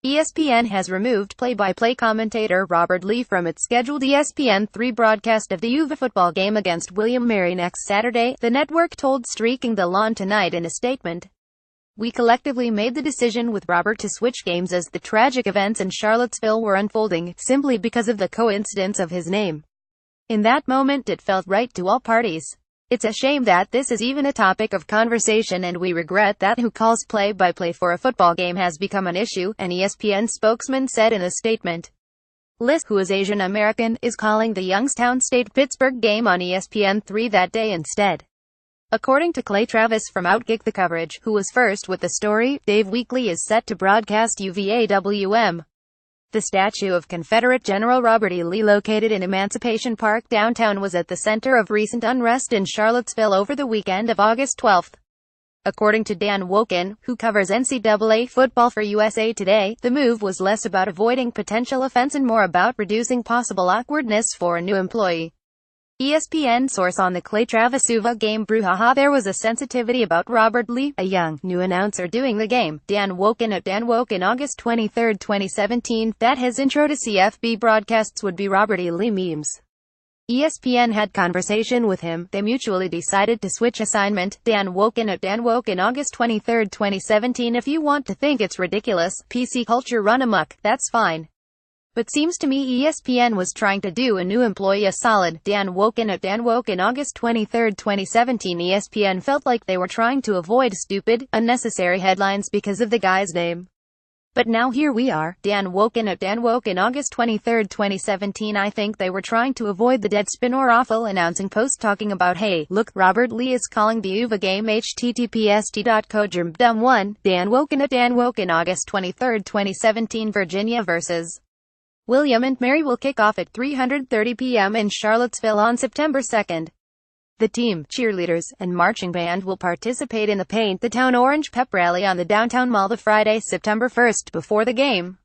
ESPN has removed play-by-play commentator Robert Lee from its scheduled ESPN3 broadcast of the Juve football game against William Mary next Saturday, the network told Streaking the Lawn tonight in a statement. "We collectively made the decision with Robert to switch games as the tragic events in Charlottesville were unfolding, simply because of the coincidence of his name. In that moment it felt right to all parties. It's a shame that this is even a topic of conversation, and we regret that who calls play-by-play for a football game has become an issue," an ESPN spokesman said in a statement. Liz, who is Asian American, is calling the Youngstown State-Pittsburgh game on ESPN3 that day instead. According to Clay Travis from Outkick the Coverage, who was first with the story, Dave Weekley is set to broadcast UVA-WM. The statue of Confederate General Robert E. Lee located in Emancipation Park downtown was at the center of recent unrest in Charlottesville over the weekend of August 12. According to Dan Woken, who covers NCAA football for USA Today, the move was less about avoiding potential offense and more about reducing possible awkwardness for a new employee. ESPN source on the Clay Travis UVA game brouhaha: "There was a sensitivity about Robert Lee, a young, new announcer doing the game." Dan Woken at Dan Woken August 23, 2017, that his intro to CFB broadcasts would be Robert E. Lee memes. ESPN had conversation with him, they mutually decided to switch assignment. Dan Woken at Dan Woken August 23, 2017, "If you want to think it's ridiculous, PC culture run amok, that's fine. But seems to me ESPN was trying to do a new employee a solid." Dan Woken at Dan Woken August 23, 2017, "ESPN felt like they were trying to avoid stupid, unnecessary headlines because of the guy's name. But now here we are." Dan Woken at Dan Woken August 23, 2017, "I think they were trying to avoid the deadspin or awful announcing post talking about, hey, look, Robert Lee is calling the UVA game https://t.co/dumb1. Dan Woken at Dan Woken August 23, 2017, Virginia vs. William and Mary will kick off at 3:30 p.m. in Charlottesville on September 2. The team, cheerleaders, and marching band will participate in the Paint the Town Orange pep rally on the downtown mall the Friday, September 1, before the game.